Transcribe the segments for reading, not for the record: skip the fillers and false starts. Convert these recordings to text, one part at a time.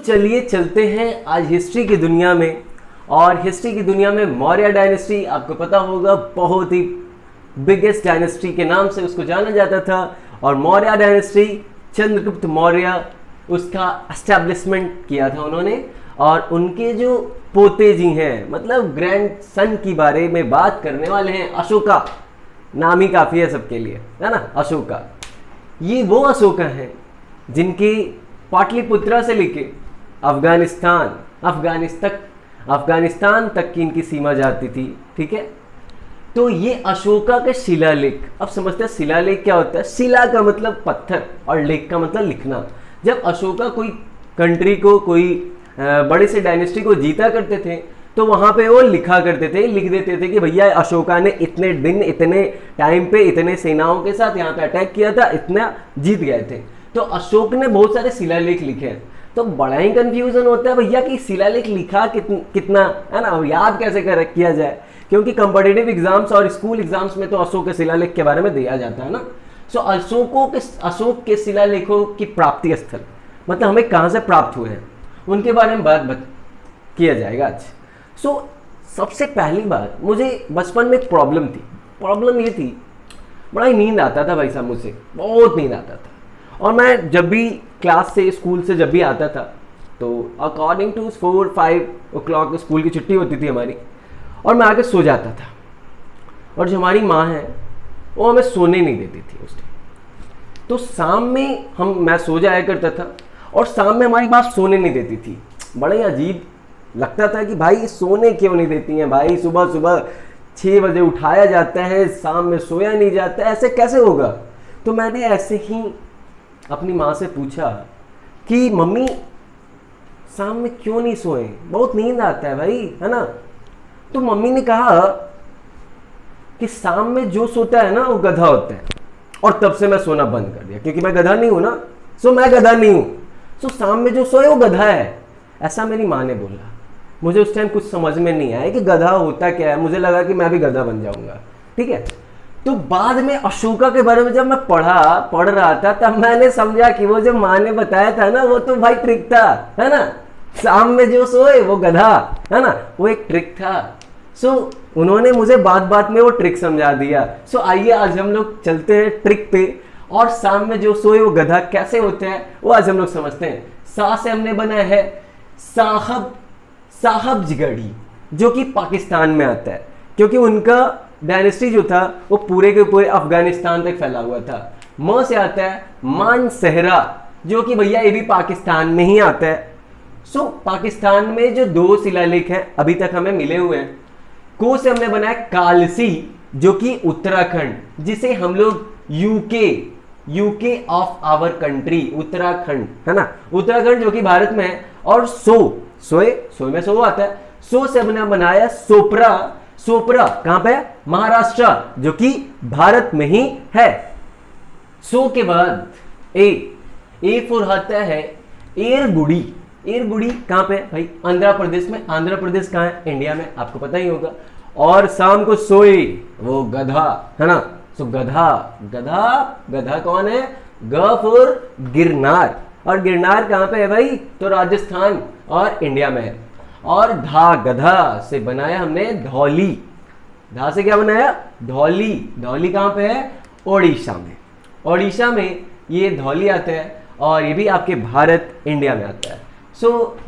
चलिए चलते हैं आज हिस्ट्री की दुनिया में। और हिस्ट्री की दुनिया में मौर्य डायनेस्टी आपको पता होगा, बहुत ही बिगेस्ट डायनेस्टी के नाम से उसको जाना जाता था। और मौर्य डायनेस्टी, चंद्रगुप्त मौर्य, उसका एस्टैब्लिशमेंट किया था उन्होंने। और उनके जो पोते जी हैं, मतलब ग्रैंड सन की बारे में बात करने वाले हैं, अशोका। नाम ही काफ़ी है सबके लिए, है ना, अशोका। ये वो अशोका हैं जिनकी पाटलिपुत्रा से लेके अफगानिस्तान तक की इनकी सीमा जाती थी। ठीक है, तो ये अशोका के शिलालेख। अब समझते हैं शिलालेख क्या होता है। शिला का मतलब पत्थर और लेख का मतलब लिखना। जब अशोका कोई कंट्री को, कोई बड़े से डायनेस्टी को जीता करते थे तो वहाँ पे वो लिखा करते थे, लिख देते थे कि भैया अशोका ने इतने दिन, इतने टाइम पे, इतने सेनाओं के साथ यहाँ पे अटैक किया था, इतना जीत गए थे। तो अशोक ने बहुत सारे शिलालेख लिखे हैं। तो बड़ा ही कंफ्यूजन होता है भैया कि शिलालेख लिखा कितना है ना, याद कैसे किया जाए, क्योंकि कंपिटिटिव एग्जाम्स और स्कूल एग्जाम्स में तो अशोक के शिलालेख के बारे में दिया जाता है ना। सो अशोक के शिलालेखों की प्राप्ति स्थल, मतलब हमें कहाँ से प्राप्त हुए हैं, उनके बारे में बात किया जाएगा आज। सबसे पहली बात, मुझे बचपन में एक प्रॉब्लम थी। प्रॉब्लम ये थी, बड़ा ही नींद आता था भाई साहब, मुझे बहुत नींद आता था। और मैं जब भी क्लास से, स्कूल से जब भी आता था तो अकॉर्डिंग टू 4-5 o'clock स्कूल की छुट्टी होती थी हमारी, और मैं आके सो जाता था। और जो हमारी माँ है वो हमें सोने नहीं देती थी उस टाइम। तो शाम में मैं सो जाया करता था और शाम में हमारी माँ सोने नहीं देती थी। बड़ा ही अजीब लगता था कि भाई सोने क्यों नहीं देती हैं भाई, सुबह सुबह 6 बजे उठाया जाता है, शाम में सोया नहीं जाता, ऐसे कैसे होगा। तो मैंने ऐसे ही अपनी माँ से पूछा कि मम्मी शाम में क्यों नहीं सोए, बहुत नींद आता है भाई, है ना। तो मम्मी ने कहा कि शाम में जो सोता है ना वो गधा होता है। और तब से मैं सोना बंद कर दिया, क्योंकि मैं गधा नहीं हूं ना। मैं गधा नहीं हूं। शाम में जो सोए वो गधा है, ऐसा मेरी माँ ने बोला। मुझे उस टाइम कुछ समझ में नहीं आया कि गधा होता क्या है। मुझे लगा कि मैं भी गधा बन जाऊंगा। ठीक है, तो बाद में अशोका के बारे में जब मैं पढ़ रहा था, तब मैंने समझा कि वो जो माँ ने बताया था ना, वो तो भाई ट्रिक था, है ना। शाम में जो सोए वो गधा, है ना, वो एक ट्रिक था। उन्होंने मुझे बात में वो ट्रिक समझा दिया। आइए आज हम लोग चलते हैं ट्रिक पे, और शाम में जो सोए वो गधा कैसे होते हैं वो आज हम लोग समझते हैं। सा से हमने बनाया है साहबजगढ़ी, जो कि पाकिस्तान में आता है, क्योंकि उनका डायनेस्टी जो था वो पूरे के पूरे अफगानिस्तान तक फैला हुआ था। म से आता है मानसहरा, जो कि भैया ये भी पाकिस्तान में ही आता है। पाकिस्तान में जो 2 शिलालेख हैं अभी तक हमें मिले हुए हैं। को से हमने बनाया कालसी, जो कि उत्तराखंड, जिसे हम लोग UK of our country, Uttarakhand, है ना, उत्तराखंड जो कि भारत में है। और सोए में सो आता है। से हमने बनाया सोपरा कहां पे है, महाराष्ट्र, जो कि भारत में ही है। के बाद ए फॉर आता है एरगुड़ी कहां पे है भाई, आंध्र प्रदेश में। आंध्र प्रदेश कहां है, इंडिया में, आपको पता ही होगा। और शाम को सोए वो गधा, है ना। गधा कौन है, ग फॉर गिरनार। और गिरनार कहां पे है भाई, तो राजस्थान और इंडिया में है। और गधा से बनाया हमने धौली। धा से क्या बनाया, धौली कहां पे है, ओडिशा में ये धौली आता है। और ये भी आपके भारत, इंडिया में आता है।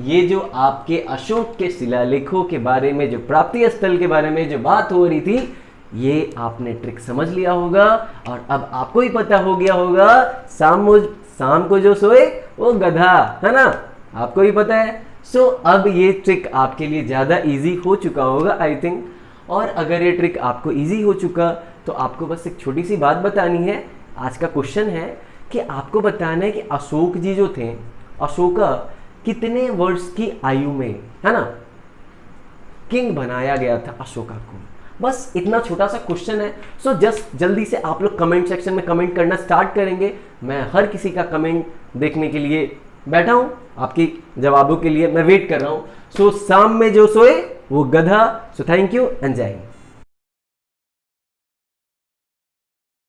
ये जो आपके अशोक के शिलालेखों के बारे में, जो प्राप्ति स्थल के बारे में जो बात हो रही थी, ये आपने ट्रिक समझ लिया होगा। और अब आपको ही पता हो गया होगा शाम को जो सोए वो गधा, है ना, आपको ही पता है। अब ये ट्रिक आपके लिए ज़्यादा इजी हो चुका होगा आई थिंक। और अगर ये ट्रिक आपको इजी हो चुका तो आपको बस एक छोटी सी बात बतानी है। आज का क्वेश्चन है कि आपको बताना है कि अशोक जी जो थे, अशोका कितने वर्ष की आयु में, है ना, किंग बनाया गया था अशोका को। बस इतना छोटा सा क्वेश्चन है। जस्ट जल्दी से आप लोग कमेंट सेक्शन में कमेंट करना स्टार्ट करेंगे। मैं हर किसी का कमेंट देखने के लिए बैठा हूं, आपकी जवाबों के लिए मैं वेट कर रहा हूं। शाम में जो सोए वो गधा। थैंक यू एंड जय हिंद।